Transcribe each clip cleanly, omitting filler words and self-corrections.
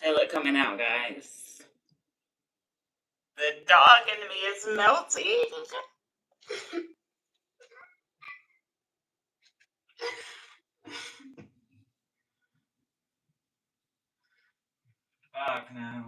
Feel it coming out, guys. The dog in me is melting. Fuck no.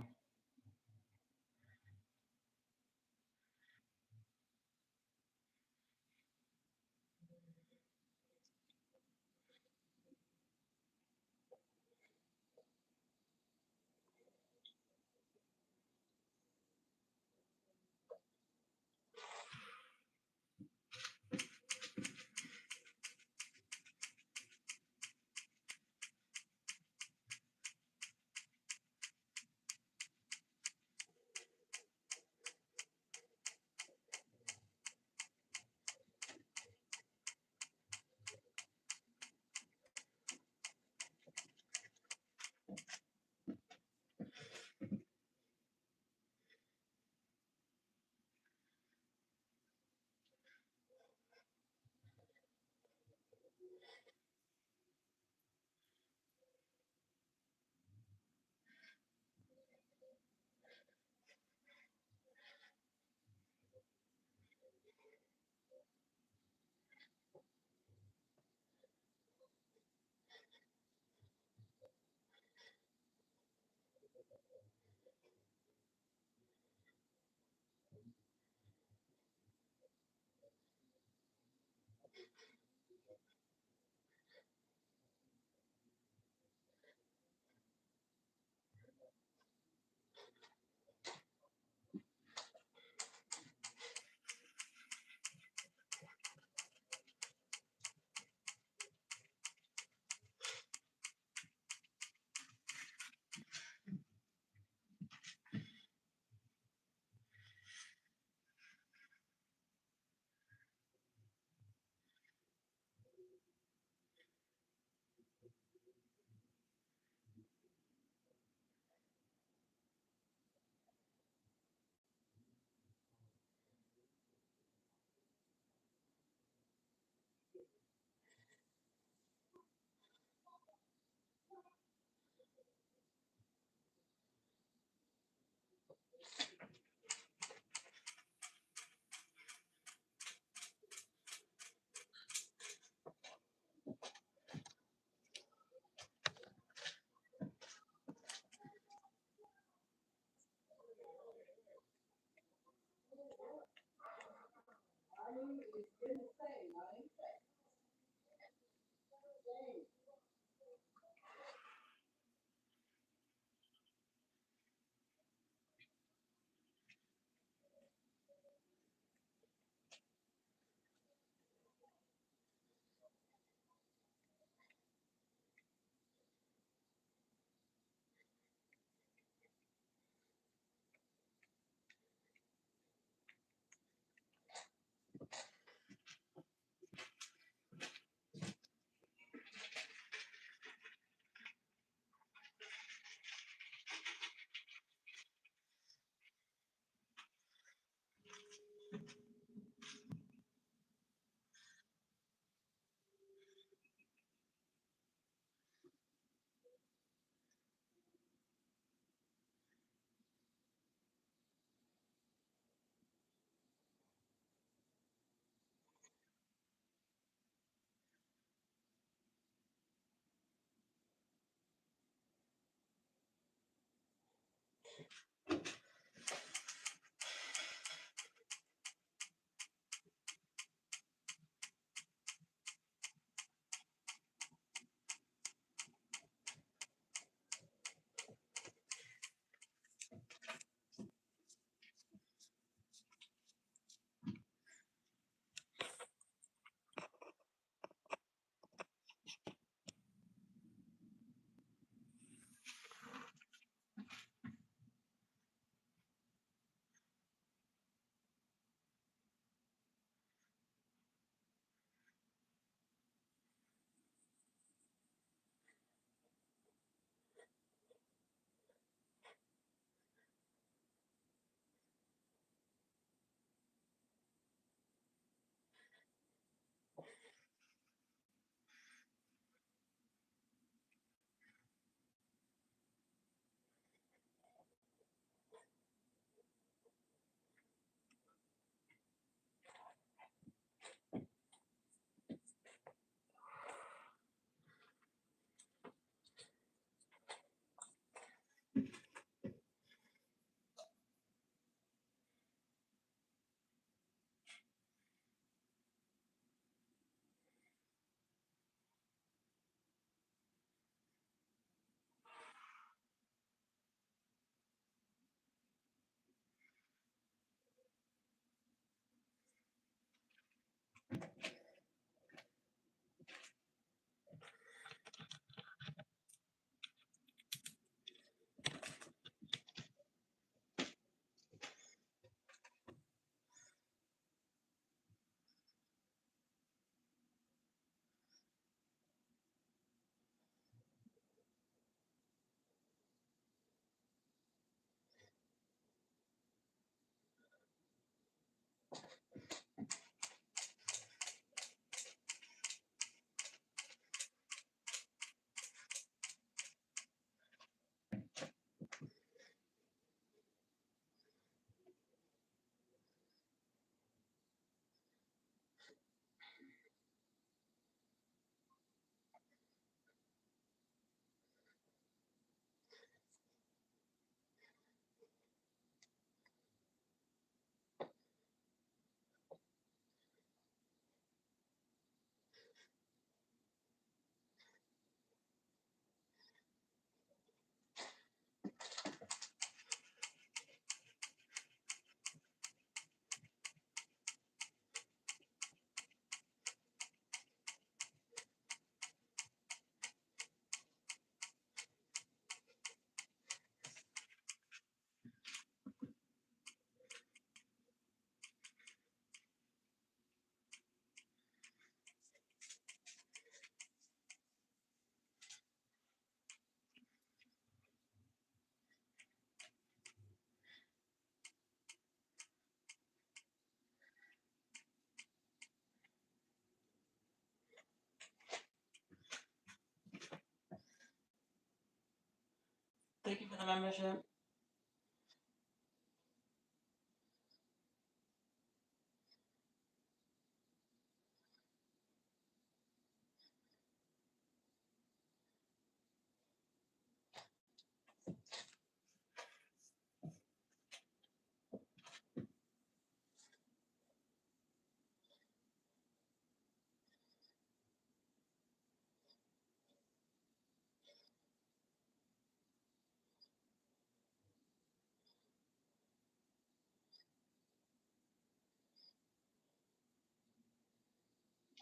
membership?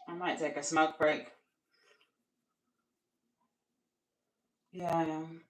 I might take a smoke break. Yeah, I am.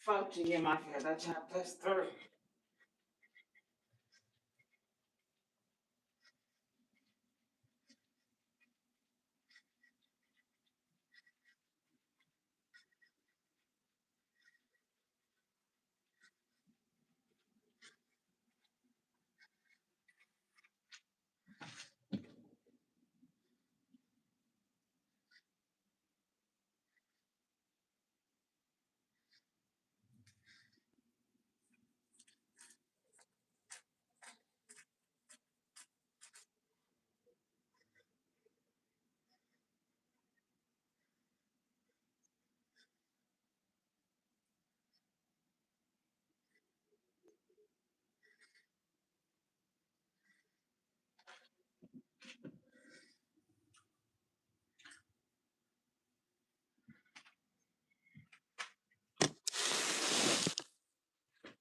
Fauci nie mafia, that chapter through.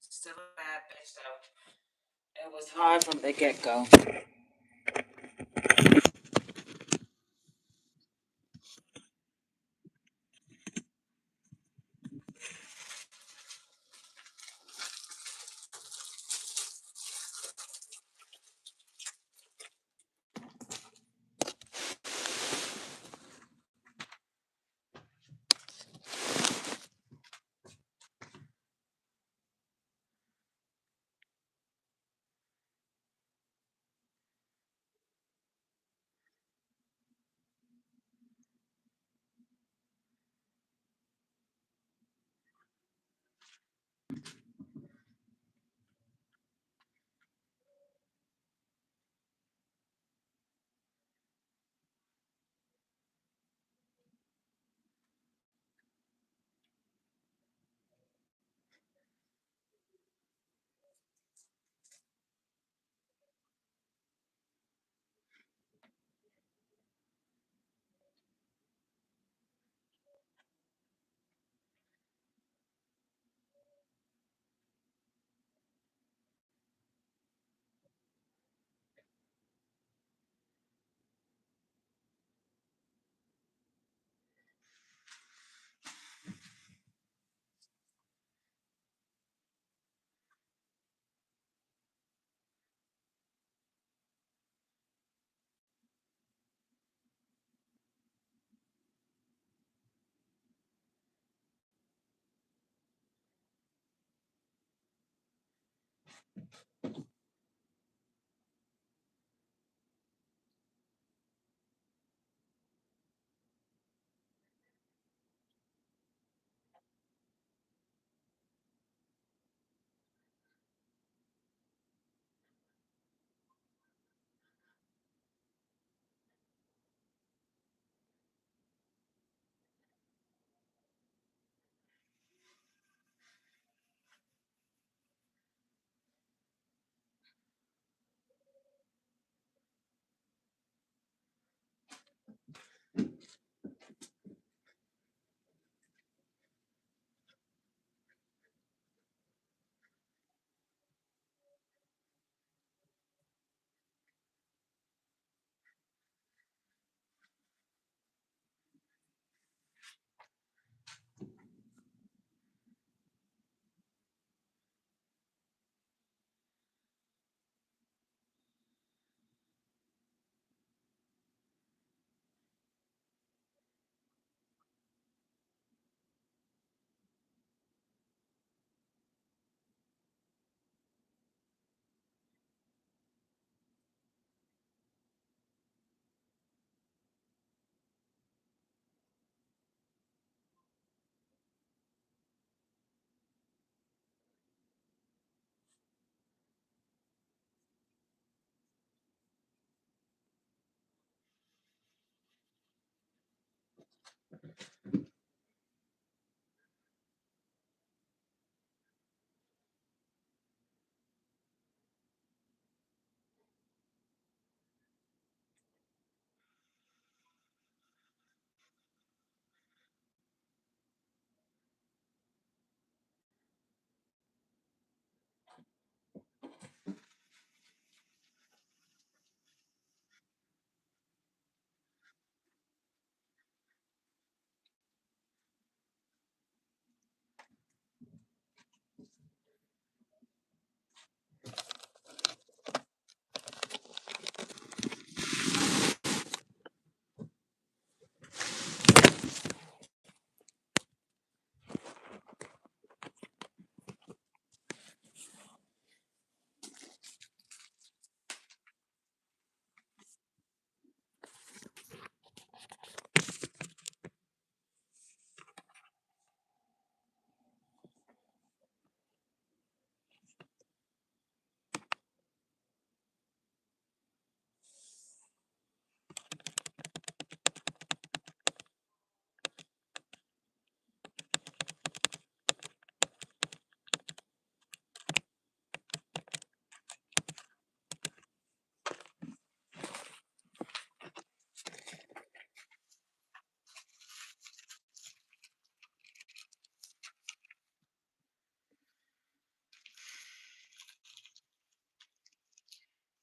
Still a bad bitch though. It was hard from the get go.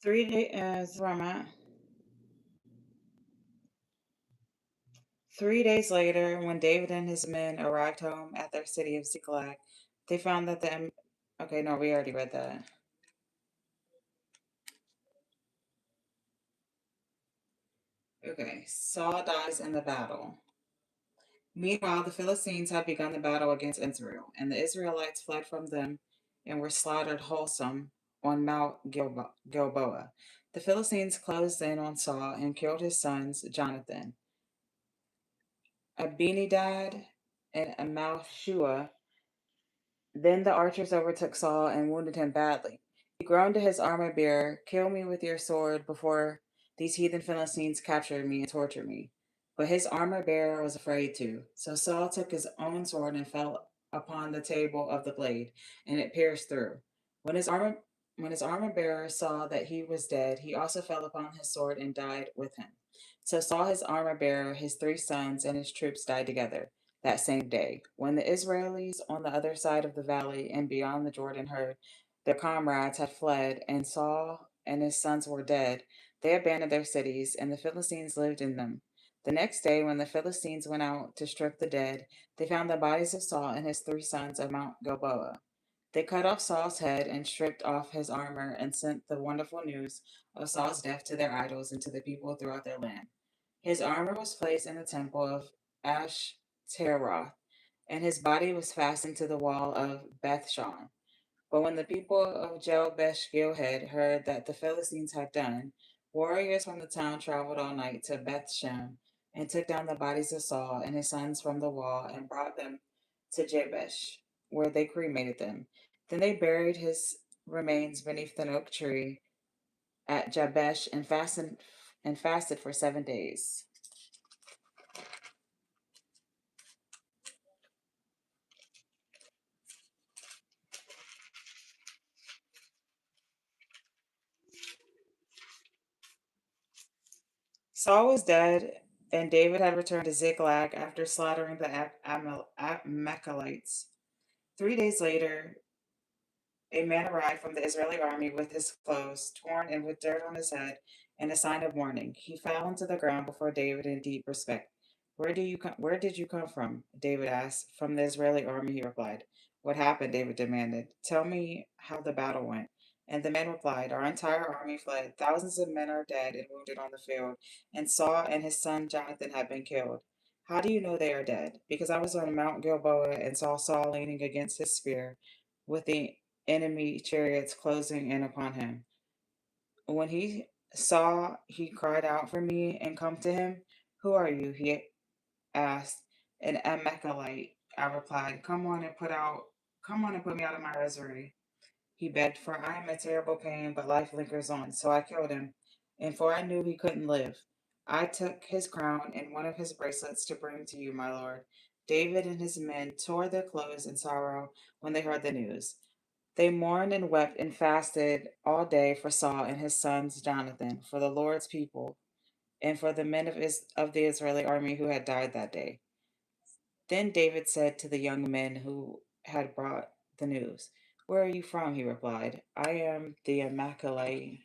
Where I'm at. 3 days later, when David and his men arrived home at their city of Ziklag, they found that okay, no, we already read that. Okay, Saul dies in the battle. Meanwhile, the Philistines had begun the battle against Israel, and the Israelites fled from them and were slaughtered wholesome on Mount Gilboa. The Philistines closed in on Saul and killed his sons Jonathan, Abinadab, and Amalshua. Then the archers overtook Saul and wounded him badly. He groaned to his armor bearer, "Kill me with your sword before these heathen Philistines capture me and torture me." But his armor bearer was afraid to. So Saul took his own sword and fell upon the table of the blade, and it pierced through. When his armor when his armor bearer saw that he was dead, he also fell upon his sword and died with him. So Saul, his armor bearer, his 3 sons, and his troops died together that same day. When the Israelis on the other side of the valley and beyond the Jordan heard their comrades had fled and Saul and his sons were dead, they abandoned their cities, and the Philistines lived in them. The next day, when the Philistines went out to strip the dead, they found the bodies of Saul and his 3 sons at Mount Gilboa. They cut off Saul's head and stripped off his armor and sent the wonderful news of Saul's death to their idols and to the people throughout their land. His armor was placed in the temple of Ashtaroth, and his body was fastened to the wall of Bethshan. But when the people of Jabesh Gilead heard that the Philistines had done, warriors from the town traveled all night to Bethshan and took down the bodies of Saul and his sons from the wall and brought them to Jabesh, where they cremated them. Then they buried his remains beneath an oak tree at Jabesh and fasted for 7 days. Saul was dead, and David had returned to Ziklag after slaughtering the Amalekites. 3 days later, a man arrived from the Israeli army with his clothes torn and with dirt on his head and a sign of mourning. He fell into the ground before David in deep respect. Where did you come from?" David asked. "From the Israeli army," he replied. "What happened?" David demanded. "Tell me how the battle went." And the man replied, "Our entire army fled. Thousands of men are dead and wounded on the field, and Saul and his son Jonathan have been killed." "How do you know they are dead?" "Because I was on Mount Gilboa and saw Saul leaning against his spear with the enemy chariots closing in upon him. When he saw, he cried out for me and come to him. 'Who are you?' he asked. 'An Amalekite,' I replied. 'Come on and put me out of my misery,' he begged, 'for I am in terrible pain, but life lingers on.' So I killed him, and for I knew he couldn't live. I took his crown and one of his bracelets to bring to you, my lord." David and his men tore their clothes in sorrow when they heard the news. They mourned and wept and fasted all day for Saul and his sons Jonathan, for the Lord's people, and for the men of the Israeli army who had died that day. Then David said to the young men who had brought the news, "Where are you from?" He replied, "I am the Amalekite.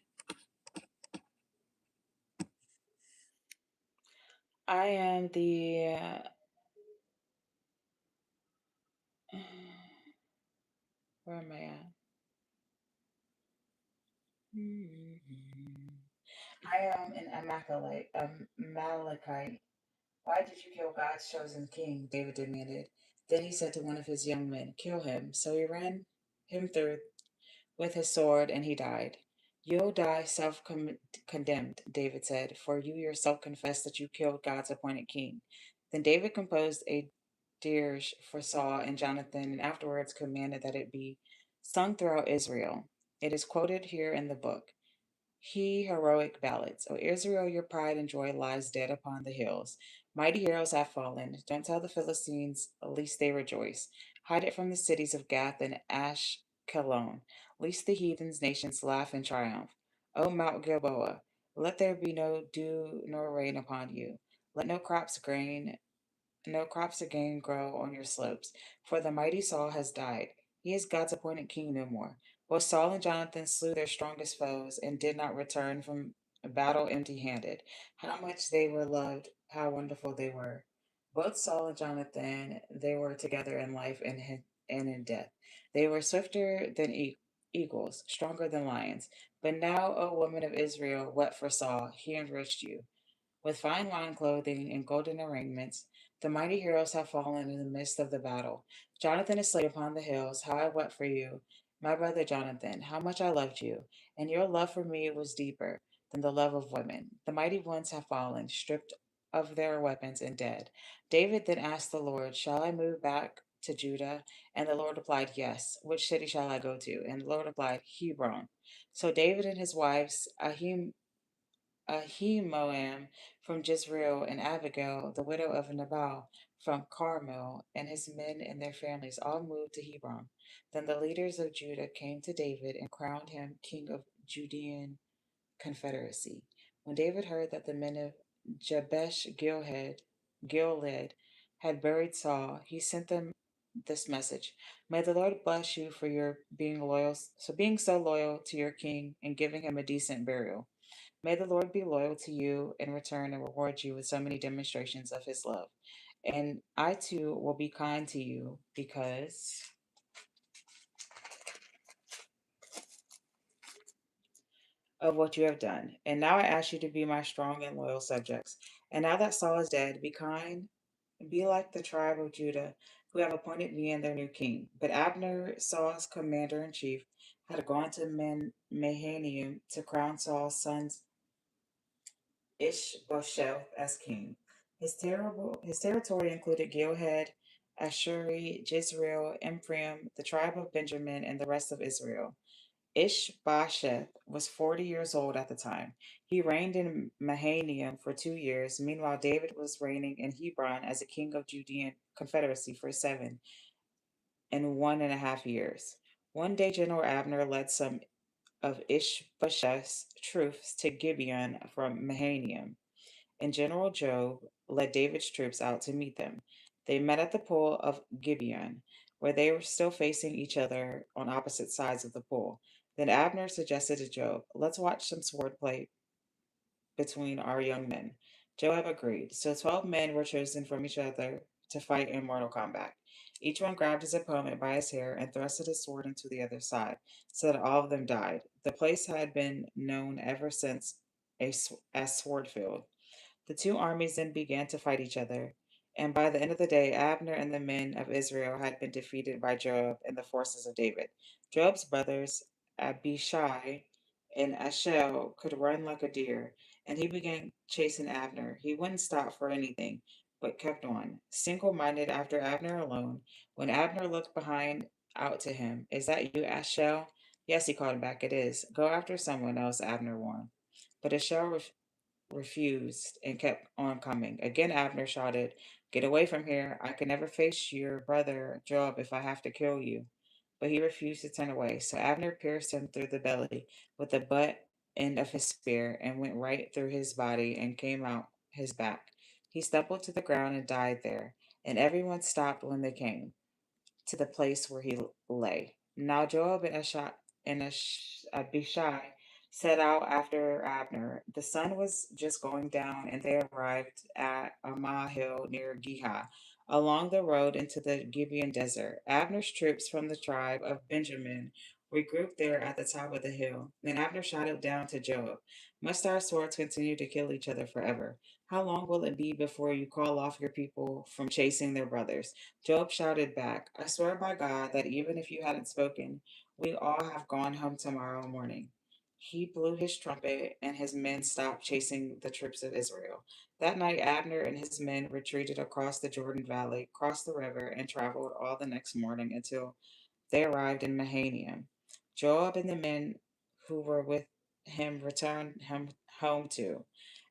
I am the where am I at? I am an Amalekite. Why did you kill God's chosen king?" David demanded. Then he said to one of his young men, "Kill him." So he ran him through with his sword, and he died. "You'll die self condemned," David said, "for you yourself confessed that you killed God's appointed king." Then David composed a dirge for Saul and Jonathan, and afterwards commanded that it be sung throughout Israel. It is quoted here in the book. He heroic ballads. O Israel, your pride and joy lies dead upon the hills. Mighty heroes have fallen. Don't tell the Philistines, lest they rejoice. Hide it from the cities of Gath and Ashkelon, lest the heathens nations laugh in triumph. O Mount Gilboa, let there be no dew nor rain upon you. Let no crops again grow on your slopes, for the mighty Saul has died. He is God's appointed king no more. Both Saul and Jonathan slew their strongest foes and did not return from battle empty handed. How much they were loved, how wonderful they were. Both Saul and Jonathan, they were together in life and in death. They were swifter than eagles, stronger than lions. But now, O women of Israel, what for Saul? He enriched you. With fine wine clothing and golden arrangements, the mighty heroes have fallen in the midst of the battle. Jonathan is slain upon the hills. How I wept for you, my brother Jonathan, how much I loved you, and your love for me was deeper than the love of women. The mighty ones have fallen, stripped of their weapons and dead. David then asked the Lord, shall I move back to Judah? And the Lord replied, yes. Which city shall I go to? And the Lord replied, Hebron. So David and his wives, Ahinoam from Jezreel, and Abigail, the widow of Nabal from Carmel, and his men and their families all moved to Hebron. Then the leaders of Judah came to David and crowned him king of Judean confederacy. When David heard that the men of Gilead had buried Saul, he sent them this message: May the Lord bless you for your being so loyal to your king and giving him a decent burial. May the Lord be loyal to you in return and reward you with so many demonstrations of his love. And I too will be kind to you because of what you have done. And now I ask you to be my strong and loyal subjects. And now that Saul is dead, be kind, be like the tribe of Judah, who have appointed me and their new king. But Abner, Saul's commander in chief, had gone to Mahanaim to crown Saul's son Ishbosheth as king. His territory included Gilead, Ashuri, Jezreel, Ephraim, the tribe of Benjamin, and the rest of Israel. Ishbosheth was 40 years old at the time. He reigned in Mahanaim for 2 years. Meanwhile, David was reigning in Hebron as a king of Judean confederacy for 7.5 years. One day, General Abner led some of Ishbosheth's troops to Gibeon from Mahanaim, and General Joab led David's troops out to meet them. They met at the pool of Gibeon, where they were still facing each other on opposite sides of the pool. Then Abner suggested to Joab, let's watch some swordplay between our young men. Joab agreed. So 12 men were chosen from each other to fight in mortal combat. Each one grabbed his opponent by his hair and thrusted his sword into the other side, so that all of them died. The place had been known ever since as Swordfield. The two armies then began to fight each other, and by the end of the day, Abner and the men of Israel had been defeated by Joab and the forces of David. Joab's brothers, Abishai and Ashel, could run like a deer, and he began chasing Abner. He wouldn't stop for anything, but kept on, single minded after Abner alone. When Abner looked behind out to him, is that you, Ashel? Yes, he called back, it is. Go after someone else, Abner warned. But Ashel refused and kept on coming. Again, Abner shouted, get away from here. I can never face your brother Joab if I have to kill you. But he refused to turn away. So Abner pierced him through the belly with the butt end of his spear and went right through his body and came out his back. He stumbled to the ground and died there, and everyone stopped when they came to the place where he lay. Now Joab and Abishai set out after Abner. The sun was just going down, and they arrived at Ammah Hill near Gihah, along the road into the Gibeon desert. Abner's troops from the tribe of Benjamin were grouped there at the top of the hill. Then Abner shouted down to Joab, must our swords continue to kill each other forever? How long will it be before you call off your people from chasing their brothers? Job shouted back, I swear by God that even if you hadn't spoken, we all have gone home tomorrow morning. He blew his trumpet, and his men stopped chasing the troops of Israel. That night, Abner and his men retreated across the Jordan Valley, crossed the river, and traveled all the next morning until they arrived in Mahanaim. Joab and the men who were with him returned him home too.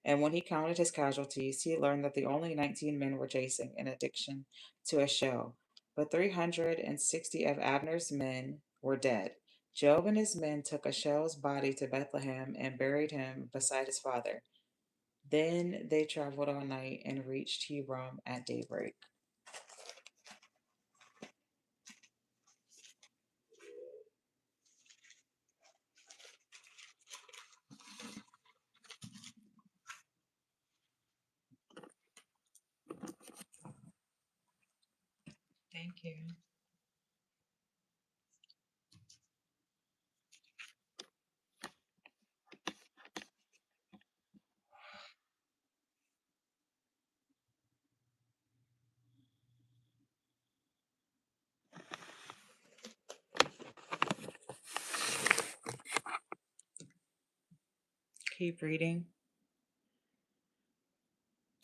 And when he counted his casualties, he learned that the only 19 men were chasing, in addition to a shell. But 360 of Abner's men were dead. Joab and his men took Ashel's body to Bethlehem and buried him beside his father. Then they traveled all night and reached Hebron at daybreak. Thank you. Keep reading.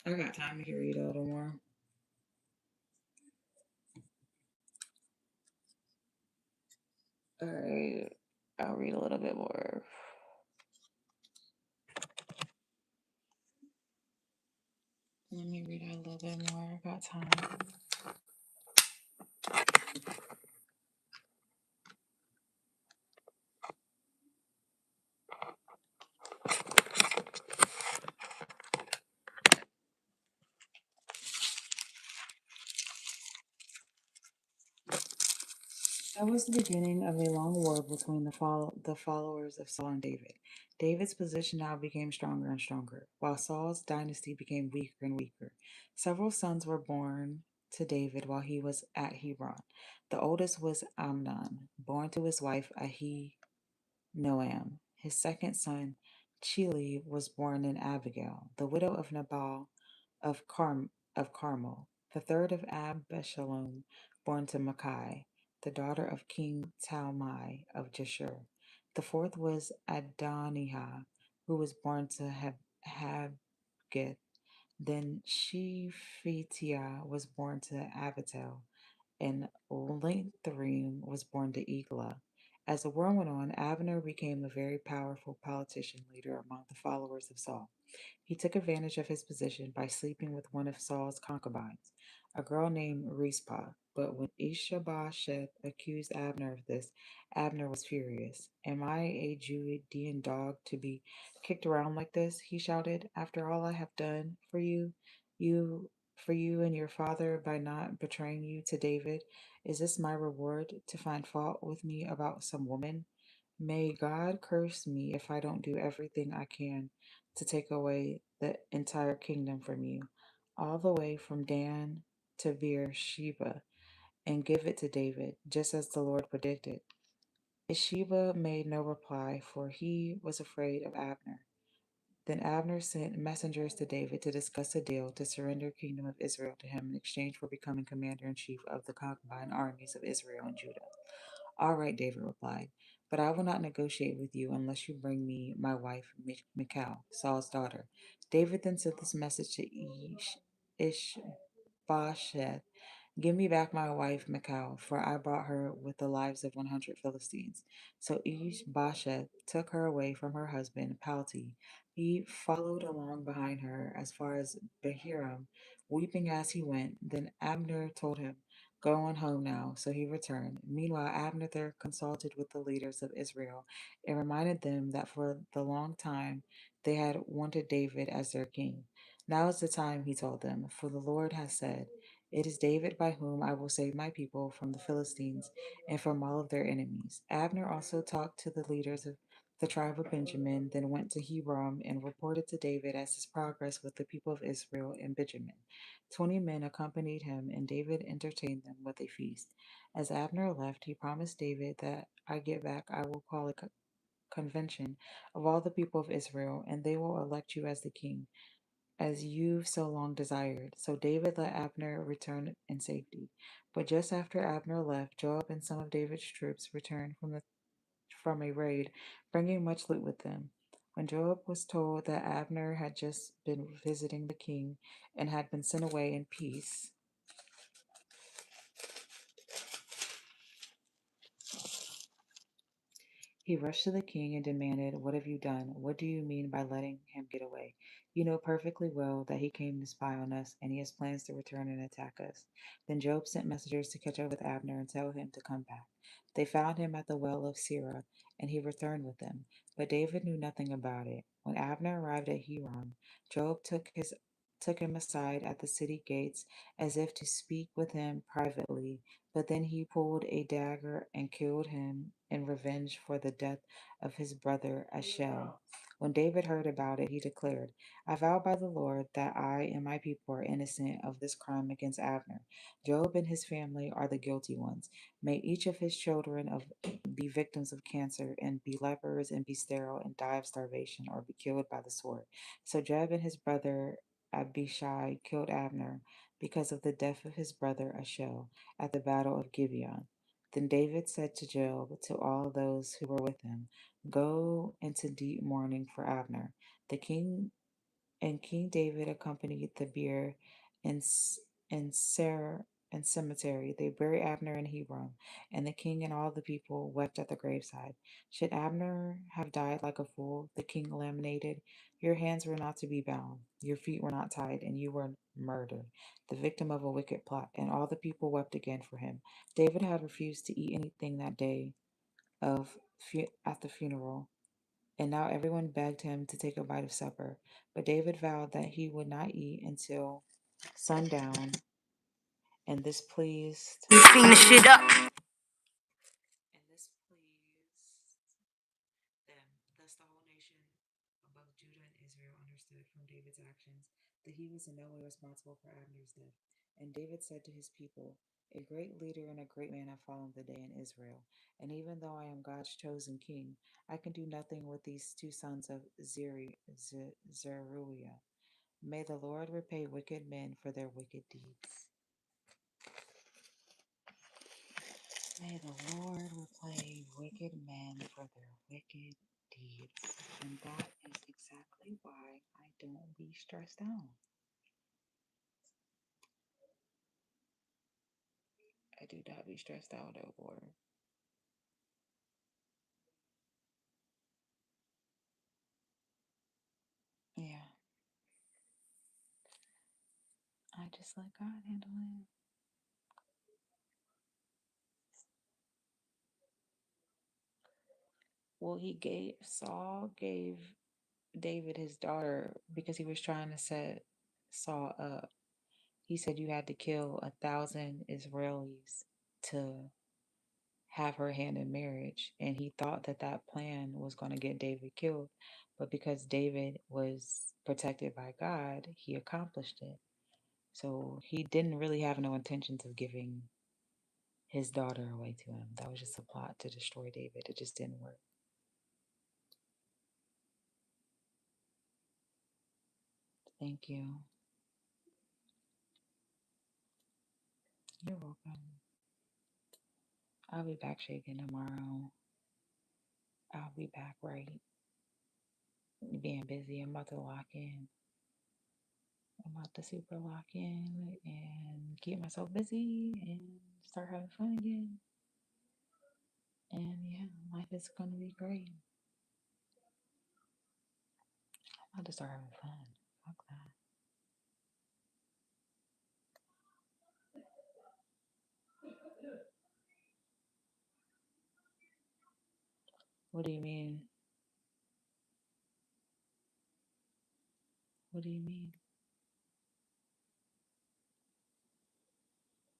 I got time to read a little more. All right. I'll read a little bit more. Let me read a little bit more. I got time. That was the beginning of a long war between the followers of Saul and David. David's position now became stronger and stronger, while Saul's dynasty became weaker and weaker. Several sons were born to David while he was at Hebron. The oldest was Amnon, born to his wife Noam. His second son, Chili, was born in Abigail, the widow of Nabal of Carmel. The third of Abishalom, born to Maachah, the daughter of King Talmai of Jeshur. The fourth was Adonijah, who was born to Habgith. Then Shephatiah was born to Abital, and Lengtherim was born to Eglah. As the war went on, Abner became a very powerful politician leader among the followers of Saul. He took advantage of his position by sleeping with one of Saul's concubines, a girl named Rizpah. But when Ishbosheth accused Abner of this, Abner was furious. Am I a Judean dog to be kicked around like this? He shouted. After all I have done you for you and your father by not betraying you to David, is this my reward to find fault with me about some woman? May God curse me if I don't do everything I can to take away the entire kingdom from you, all the way from Dan to Beersheba, and give it to David, just as the Lord predicted. Sheba made no reply, for he was afraid of Abner. Then Abner sent messengers to David to discuss a deal to surrender kingdom of Israel to him in exchange for becoming commander in chief of the combined armies of Israel and Judah. All right, David replied, but I will not negotiate with you unless you bring me my wife, Michal, Saul's daughter. David then sent this message to Ishbosheth. Give me back my wife, Michal, for I bought her with the lives of 100 Philistines. So Ishbosheth took her away from her husband, Palti. He followed along behind her as far as Behiram, weeping as he went. Then Abner told him, go on home now. So he returned. Meanwhile, Abner consulted with the leaders of Israel and reminded them that for the long time they had wanted David as their king. Now is the time, he told them, for the Lord has said, it is David by whom I will save my people from the Philistines and from all of their enemies. Abner also talked to the leaders of the tribe of Benjamin, then went to Hebron and reported to David as his progress with the people of Israel and Benjamin. 20 men accompanied him, and David entertained them with a feast. As Abner left, he promised David that I get back, I will call a convention of all the people of Israel, and they will elect you as the king as you've so long desired. So David let Abner return in safety. But just after Abner left, Joab and some of David's troops returned from a raid, bringing much loot with them. When Joab was told that Abner had just been visiting the king and had been sent away in peace, he rushed to the king and demanded, what have you done? What do you mean by letting him get away? You know perfectly well that he came to spy on us, and he has plans to return and attack us. Then Job sent messengers to catch up with Abner and tell him to come back. They found him at the well of Sirah, and he returned with them. But David knew nothing about it. When Abner arrived at Hebron, Job took his took him aside at the city gates as if to speak with him privately. But then he pulled a dagger and killed him in revenge for the death of his brother Ashel. When David heard about it, he declared, I vow by the Lord that I and my people are innocent of this crime against Abner. Job and his family are the guilty ones. May each of his children be victims of cancer and be lepers and be sterile and die of starvation or be killed by the sword. So Joab and his brother Abishai killed Abner because of the death of his brother Ashel at the battle of Gibeon. Then David said to Joab, to all those who were with him, Go into deep mourning for Abner. The king and King David accompanied the bier in, in, Ser, in cemetery. They buried Abner in Hebron, and the king and all the people wept at the graveside. Should Abner have died like a fool? The king lamented. Your hands were not to be bound, your feet were not tied, and you were murdered, the victim of a wicked plot. And all the people wept again for him. David had refused to eat anything that day of at the funeral. And now everyone begged him to take a bite of supper. But David vowed that he would not eat until sundown, and this pleased and this pleased them. Thus the whole nation of both Judah and Israel understood from David's actions that he was in no way responsible for Abner's death. And David said to his people, a great leader and a great man have fallen today in Israel. And even though I am God's chosen king, I can do nothing with these two sons of Zeruiah. May the Lord repay wicked men for their wicked deeds. May the Lord repay wicked men for their wicked deeds. And that is exactly why I don't be stressed out. I do not be stressed out no more. Yeah, I just let God handle it. Well, Saul gave David his daughter because he was trying to set Saul up. He said you had to kill 1,000 Israelis to have her hand in marriage. And he thought that that plan was going to get David killed. But because David was protected by God, he accomplished it. So he didn't really have no intentions of giving his daughter away to him. That was just a plot to destroy David. It just didn't work. Thank you. You're welcome. I'll be back shaking tomorrow. I'll be back right. Being busy. I'm about to lock in. I'm about to super lock in and keep myself busy and start having fun again. And yeah, life is gonna be great. I'm about to start having fun. Fuck that. What do you mean? What do you mean?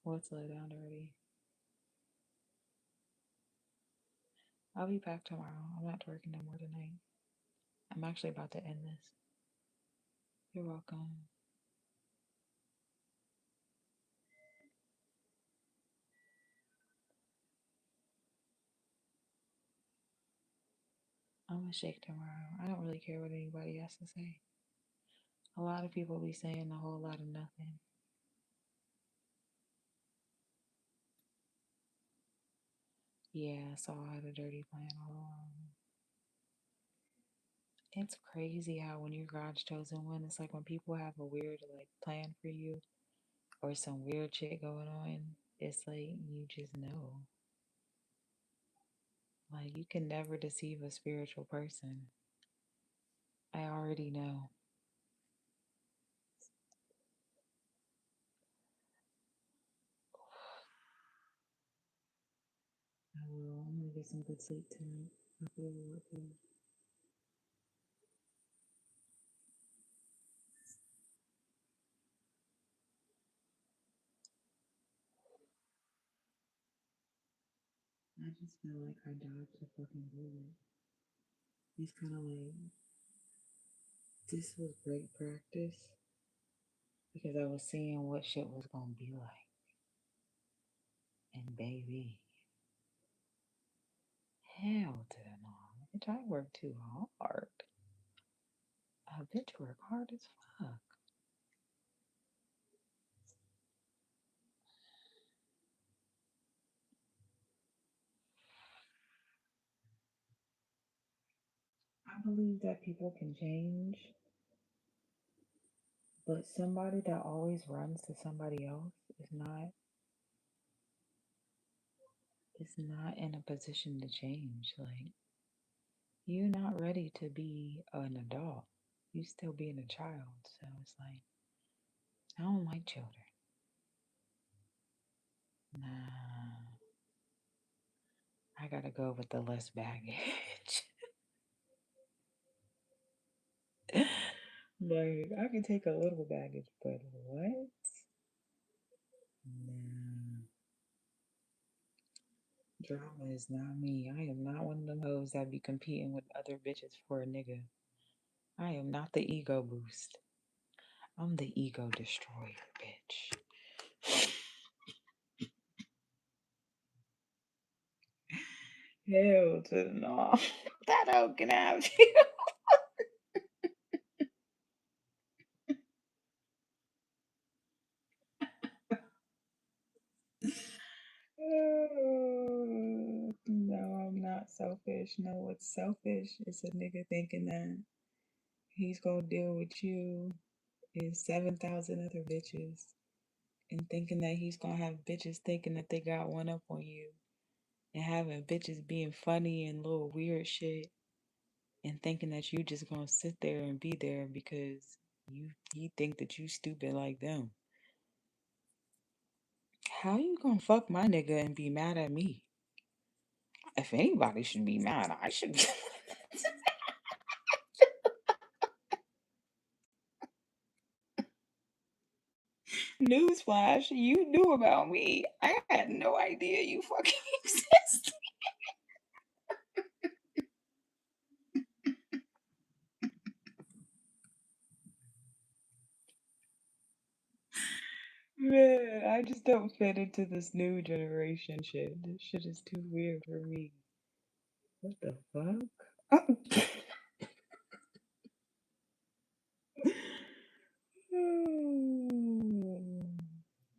What's low down already? I'll be back tomorrow. I'm not working no more tonight. I'm actually about to end this. You're welcome. I'm gonna shake tomorrow. I don't really care what anybody has to say. A lot of people be saying a whole lot of nothing. Yeah, so I had a dirty plan all along. It's crazy how when you're God's chosen one, it's like when people have a weird like plan for you or some weird shit going on, it's like you just know. Like you can never deceive a spiritual person. I already know. I will. I'm gonna get some good sleep tonight. I feel a lot better. just feel like I dodged a fucking bullet. It's kind of like this was great practice because I was seeing what shit was gonna be like. And baby, hell to the no. Bitch, I work too hard. A bitch work hard as fuck. I believe that people can change, but somebody that always runs to somebody else is not in a position to change. Like you're not ready to be an adult. You still being a child. So it's like I don't like children. Nah. I gotta go with the less baggage. Like I can take a little baggage, but what? Nah. Drama is not me. I am not one of them hoes that be competing with other bitches for a nigga. I am not the ego boost. I'm the ego destroyer, bitch. Hell to the no. That hoe can have you. No, I'm not selfish. No, what's selfish is a nigga thinking that he's gonna deal with you is 7,000 other bitches and thinking that he's gonna have bitches thinking that they got one up on you and having bitches being funny and little weird shit and thinking that you just gonna sit there and be there because you think that you stupid like them. How you gonna fuck my nigga and be mad at me? If anybody should be mad, I should be. Newsflash, you knew about me. I had no idea you fucking exist. Man, I just don't fit into this new generation shit. This shit is too weird for me. What the fuck?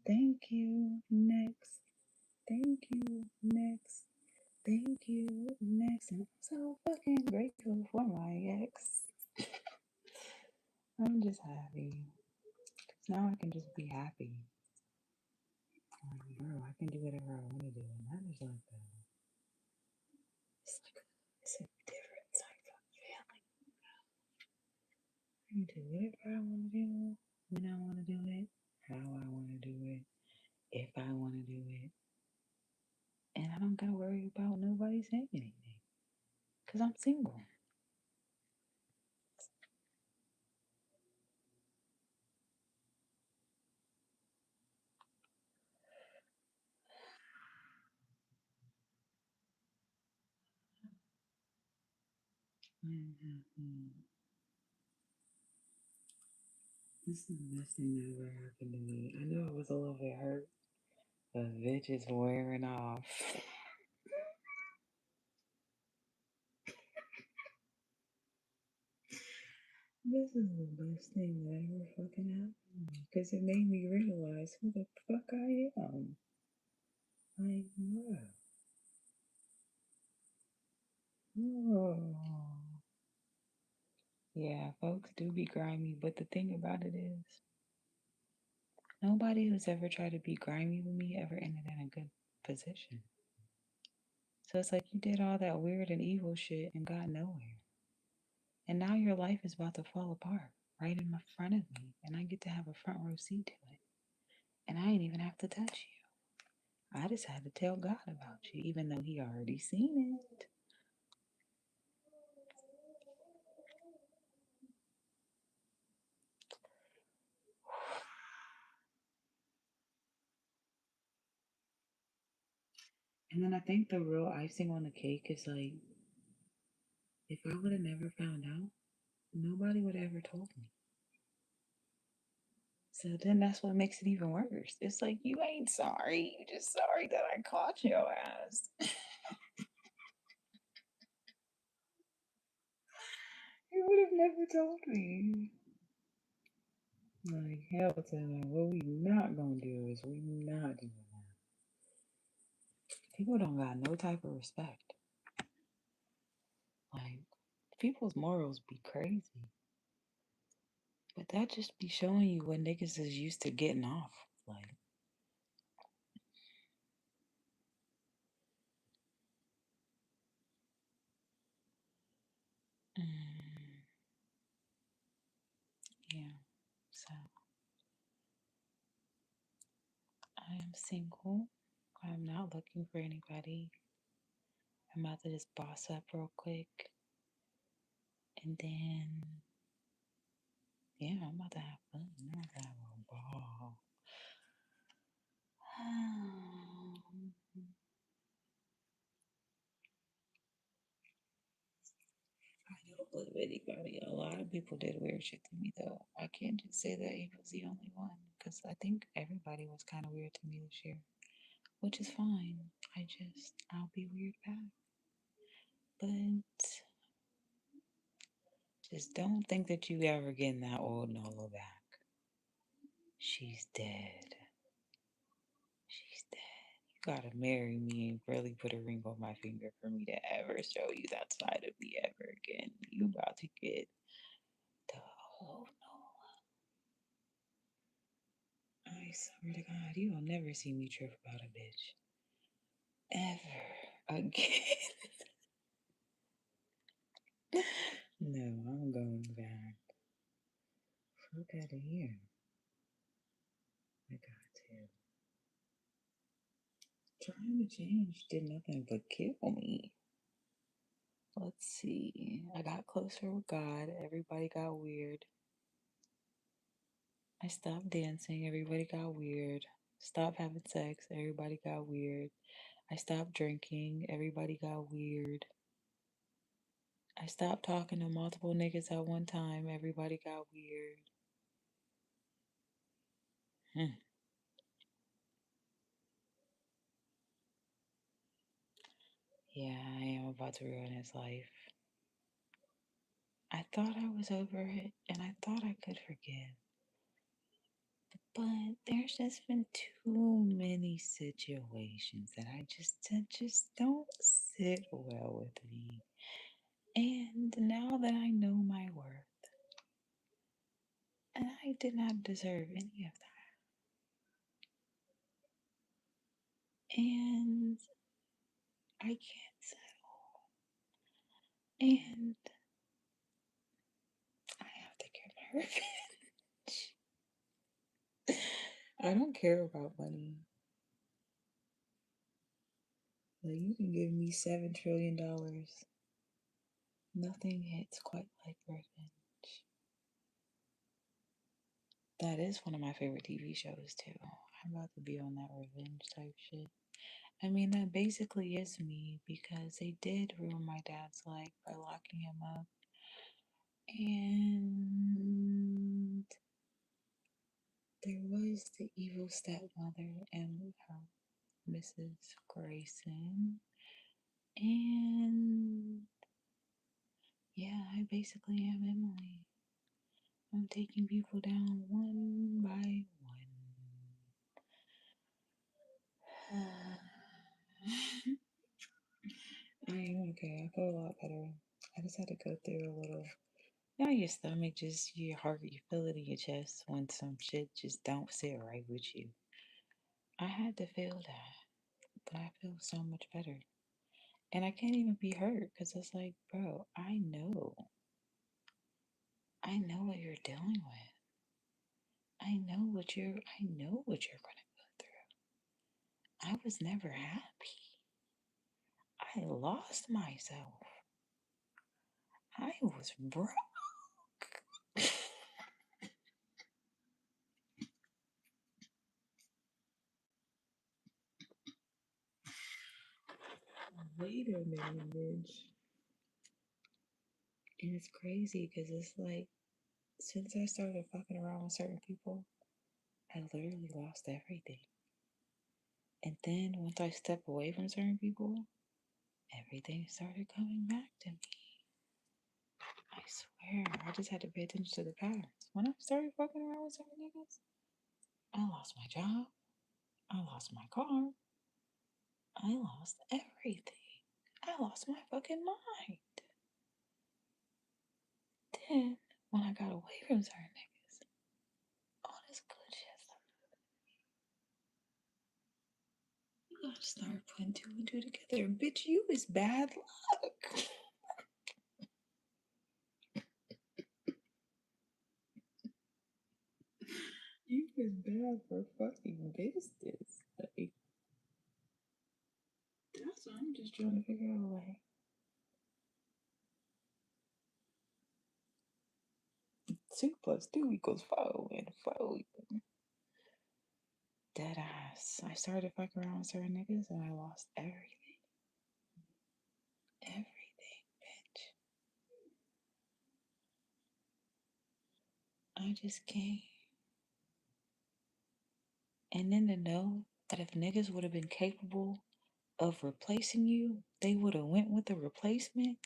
Thank you. Next. Thank you. Next. Thank you. Next. I'm so fucking grateful for my ex. I'm just happy. 'Cause now I can just be happy. Like, bro, I can do whatever I want to do. And that is like it's a different type of feeling. I can do whatever I want to do, when I want to do it, how I want to do it, if I want to do it. And I don't gotta worry about nobody saying anything. Because I'm single. Mm-hmm. This is the best thing that ever happened to me. I know I was a little bit hurt, but bitch is wearing off. This is the best thing that ever fucking happened to me. Because it made me realize who the fuck I am. Like, bro. Oh. Yeah, folks do be grimy, but the thing about it is, nobody who's ever tried to be grimy with me ever ended in a good position. So it's like you did all that weird and evil shit and got nowhere. And now your life is about to fall apart right in front of me, and I get to have a front row seat to it. And I ain't even have to touch you. I just had to tell God about you, even though He already seen it. And then I think the real icing on the cake is like, if I would have never found out, nobody would have ever told me. So then that's what makes it even worse. It's like, you ain't sorry. You just sorry that I caught your ass. You would have never told me. Like, hell to no. What we not gonna do is we not doing that. People don't got no type of respect. Like, people's morals be crazy. But that just be showing you what niggas is used to getting off. Like, mm, yeah. So, I am single. I'm not looking for anybody. I'm about to just boss up real quick. And then, yeah, I'm about to have fun. I'm about to have a ball. I don't love anybody. A lot of people did weird shit to me, though. I can't just say that he was the only one, because I think everybody was kind of weird to me this year, which is fine. I'll be weird back. But just don't think that you ever getting that old Nola back. She's dead. She's dead. You gotta marry me and really put a ring on my finger for me to ever show you that side of me ever again. You about to get the old Nola. I swear to God, you will never see me trip about a bitch. Ever again. No, I'm going back. Fuck out of here. I got to. Trying to change did nothing but kill me. Let's see. I got closer with God. Everybody got weird. I stopped dancing. Everybody got weird. Stopped having sex. Everybody got weird. I stopped drinking. Everybody got weird. I stopped talking to multiple niggas at one time. Everybody got weird. Hmm. Yeah, I am about to ruin his life. I thought I was over it and I thought I could forgive. But there's just been too many situations that just don't sit well with me. And now that I know my worth, and I did not deserve any of that. And I can't settle. And I have to get my revenge. I don't care about money. Like, you can give me $7 trillion. Nothing hits quite like revenge. That is one of my favorite TV shows too. I'm about to be on that revenge type shit. I mean, that basically is me because they did ruin my dad's life by locking him up. And there was the evil stepmother and Mrs. Grayson. And yeah, I basically am Emily. I'm taking people down one by one. I am okay. I feel a lot better. I just had to go through a little. You know, your stomach just, your heart, you feel it in your chest when some shit just don't sit right with you. I had to feel that, but I feel so much better. And I can't even be hurt because it's like, bro, I know what you're dealing with. I know what you're gonna go through. I was never happy. I lost myself. I was broke. Wait a minute, bitch. And it's crazy because it's like, since I started fucking around with certain people, I literally lost everything. And then once I step away from certain people, everything started coming back to me. I swear, I just had to pay attention to the patterns. When I started fucking around with certain niggas, I lost my job, I lost my car, I lost everything. I lost my fucking mind. Then, when I got away from certain niggas, all this good shit started. You gotta start putting two and two together. Bitch, you is bad luck. You is bad for fucking business. Like, that's why I'm just trying to figure out a way. 2 + 2 = 4, and 4. Dead ass. I started fucking around with certain niggas and I lost everything. Everything, bitch. I just can't. And then to know that if niggas would have been capable of replacing you, they would have went with the replacement.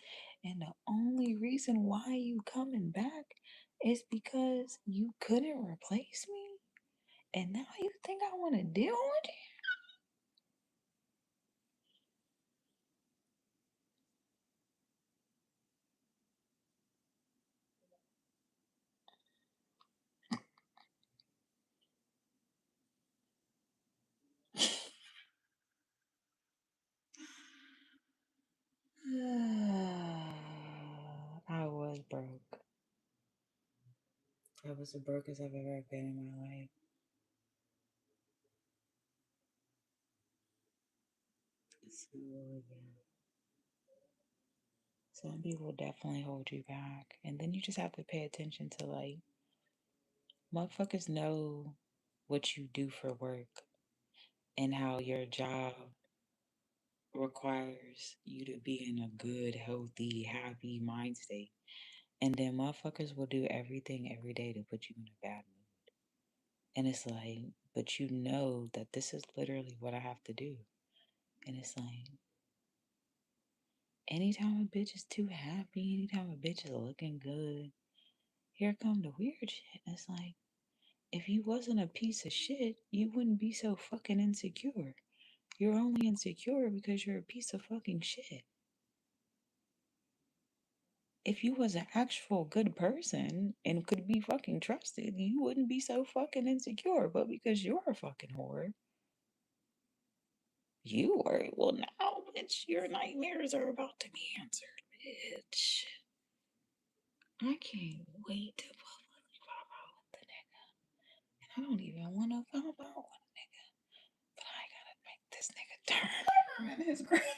And the only reason why you coming back is because you couldn't replace me. And now you think I want to deal with it? I was broke. I was the brokest I've ever been in my life. So, yeah. Some people definitely hold you back. And then you just have to pay attention to, like, motherfuckers know what you do for work and how your job requires you to be in a good, healthy, happy mind state. And then motherfuckers will do everything every day to put you in a bad mood. And it's like, but you know that this is literally what I have to do. And it's like, anytime a bitch is too happy, anytime a bitch is looking good, here come the weird shit. It's like, if you wasn't a piece of shit, you wouldn't be so fucking insecure. You're only insecure because you're a piece of fucking shit. If you was an actual good person and could be fucking trusted, you wouldn't be so fucking insecure. But because you're a fucking whore, you worry. Well, now, bitch, your nightmares are about to be answered, bitch. I can't wait to publicly pop out with the nigga. And I don't even want to pop out with a nigga. But I gotta make this nigga turn in his grave.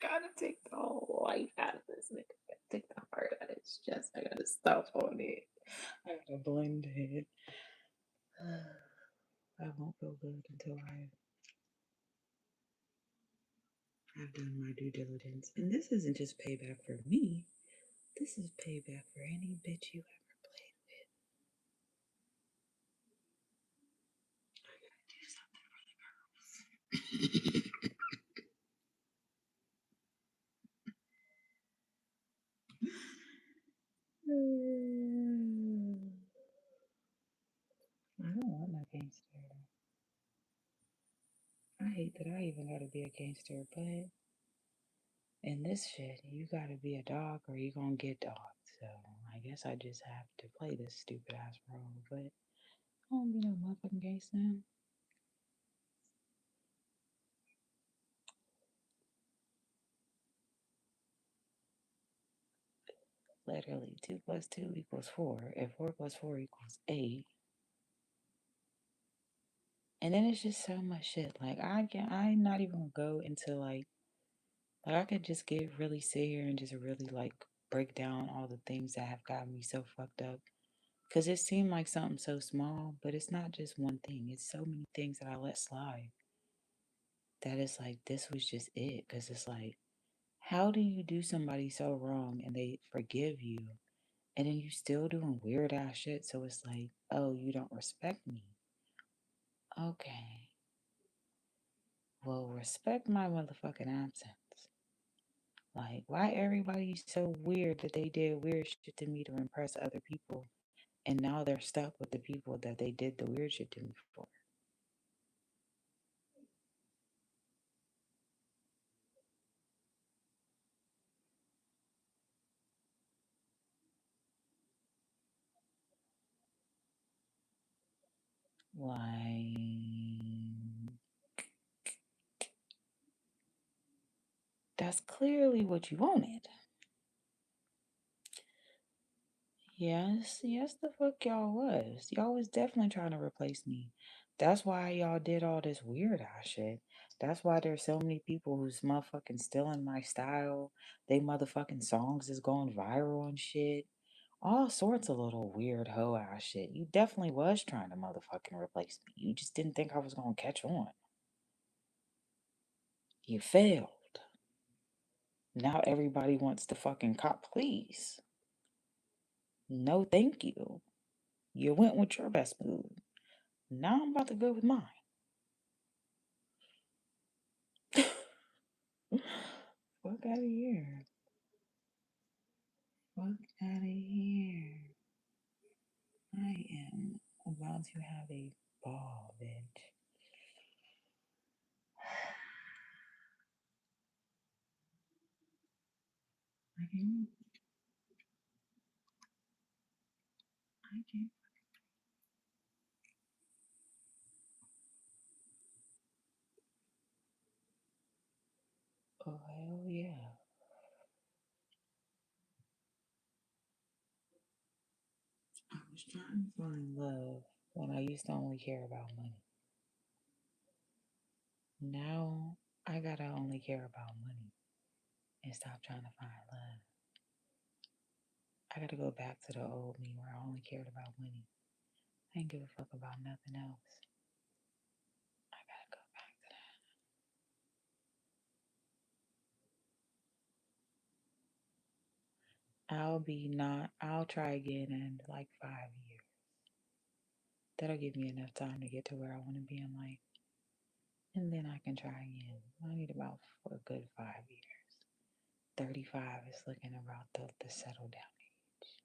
Gotta take the whole life out of this nigga. Gotta take the heart out of his chest. I gotta stop on it. I gotta blend it. I won't feel good until I've done my due diligence. And this isn't just payback for me. This is payback for any bitch you ever played with. I gotta do something for the girls. I don't want no gangster. I hate that I even gotta be a gangster, but in this shit, you gotta be a dog or you gonna get dogged. So I guess I just have to play this stupid ass role, but I don't be no motherfucking gangster. Literally, 2 + 2 = 4. If 4 + 4 = 8. And then it's just so much shit. Like I'm not even gonna go into like I could just get really sit here and just really like break down all the things that have gotten me so fucked up. Cause it seemed like something so small, but it's not just one thing. It's so many things that I let slide that it's like this was just it. Because it's like, how do you do somebody so wrong and they forgive you, and then you still doing weird ass shit? So it's like, oh, you don't respect me. Okay. Well, respect my motherfucking absence. Like, why everybody so weird that they did weird shit to me to impress other people, and now they're stuck with the people that they did the weird shit to me for? Like, that's clearly what you wanted. Yes, yes, the fuck y'all was. Y'all was definitely trying to replace me. That's why y'all did all this weird ass shit. That's why there's so many people who's motherfucking stealing my style. They motherfucking songs is going viral and shit. All sorts of little weird hoe ass shit. You definitely was trying to motherfucking replace me. You just didn't think I was gonna catch on. You failed. Now everybody wants to fucking cop please. No, thank you. You went with your best move. Now I'm about to go with mine. Fuck out of here. Fuck out of here. I am about to have a ball, bitch. I can't. I can't. Oh, hell yeah. I was trying to find love when I used to only care about money. Now I gotta only care about money and stop trying to find love. I gotta go back to the old me where I only cared about money. I didn't give a fuck about nothing else. I gotta go back to that. I'll try again in like 5 years. That'll give me enough time to get to where I want to be in life. And then I can try again. I need about for a good 5 years. 35 is looking about the settle down age.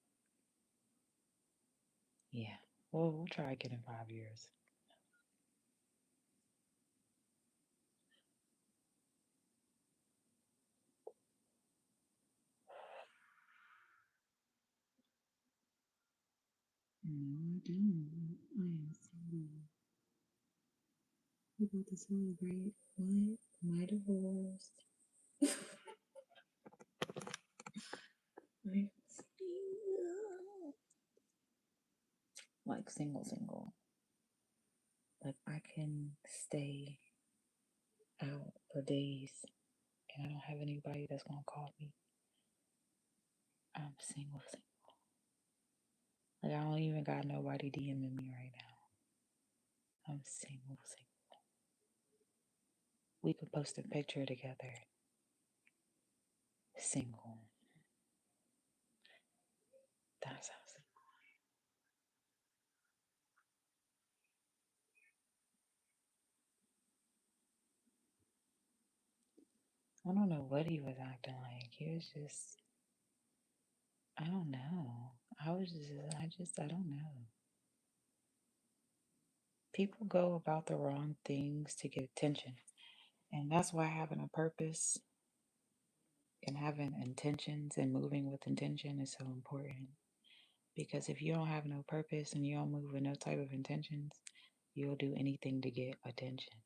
Yeah. Well, we'll try again in 5 years. No, I don't. I am single. We about to celebrate what? My divorce. I'm single. Like single, single. Like I can stay out for days and I don't have anybody that's gonna call me. I'm single, single. Like I don't even got nobody DMing me right now. I'm single, single. We could post a picture together. Single. That's how single. I don't know what he was acting like. He was just, I don't know. I don't know. People go about the wrong things to get attention. And that's why having a purpose and having intentions and moving with intention is so important. Because if you don't have no purpose and you don't move with no type of intentions, you'll do anything to get attention.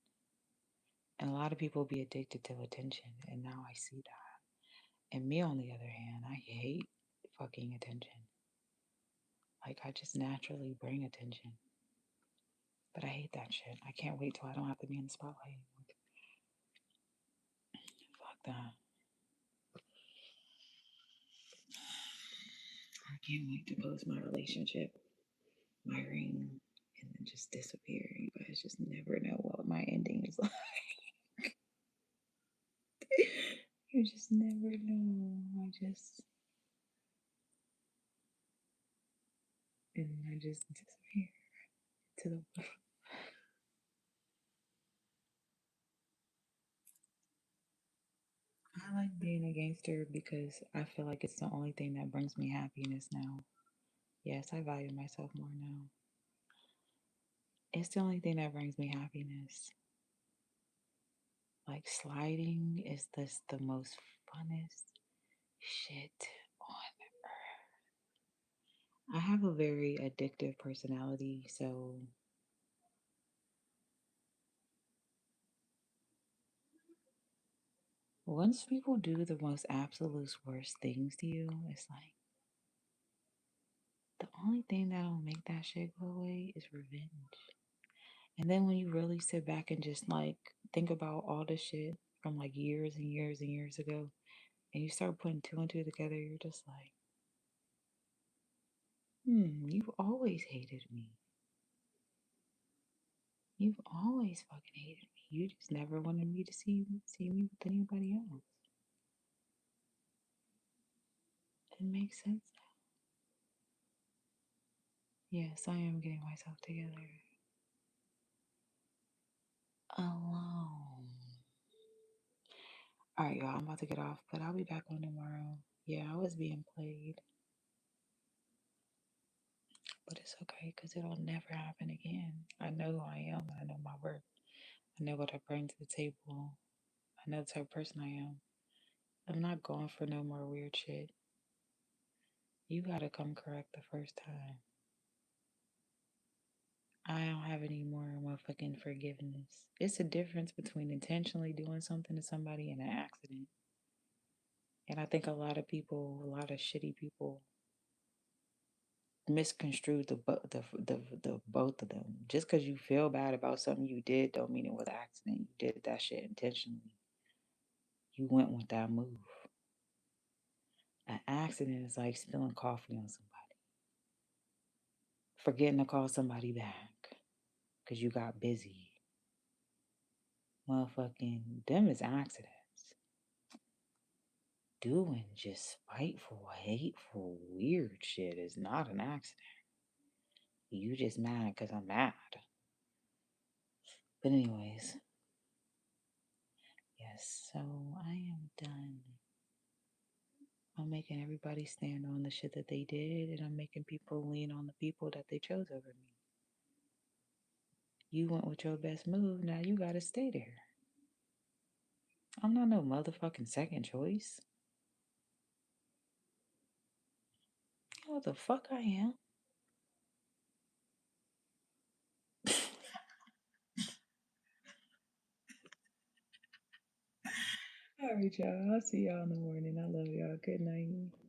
And a lot of people be addicted to attention. And now I see that. And me, on the other hand, I hate fucking attention. Like, I just naturally bring attention. But I hate that shit. I can't wait till I don't have to be in the spotlight anymore. Fuck that. I can't wait to post my relationship, my ring, and then just disappear. You guys just never know what my ending is like. You just never know. I just disappear to the. I like being a gangster because I feel like it's the only thing that brings me happiness now. Yes, I value myself more now. It's the only thing that brings me happiness. Like sliding is the most funnest shit on. I have a very addictive personality, so once people do the most absolute worst things to you, it's like the only thing that'll make that shit go away is revenge. And then when you really sit back and just like think about all the shit from like years and years and years ago, and you start putting two and two together, you're just like, you've always hated me. You've always fucking hated me. You just never wanted me to see me with anybody else. It makes sense now. Yes, I am getting myself together. Alone. Alright, y'all, I'm about to get off, but I'll be back on tomorrow. Yeah, I was being played, but it's okay because it'll never happen again. I know who I am, I know my worth. I know what I bring to the table. I know the type of person I am. I'm not going for no more weird shit. You gotta come correct the first time. I don't have any more motherfucking forgiveness. It's a difference between intentionally doing something to somebody and an accident. And I think a lot of people, a lot of shitty people, misconstrue the both of them. Just because you feel bad about something you did, don't mean it was an accident. You did that shit intentionally. You went with that move. An accident is like spilling coffee on somebody, forgetting to call somebody back because you got busy. Motherfucking them is accidents. Doing just spiteful, hateful, weird shit is not an accident. You just mad because I'm mad. But anyways, yes, so I am done. I'm making everybody stand on the shit that they did, and I'm making people lean on the people that they chose over me. You went with your best move, now you gotta stay there. I'm not no motherfucking second choice. You know what the fuck I am? All right, y'all. I'll see y'all in the morning. I love y'all. Good night.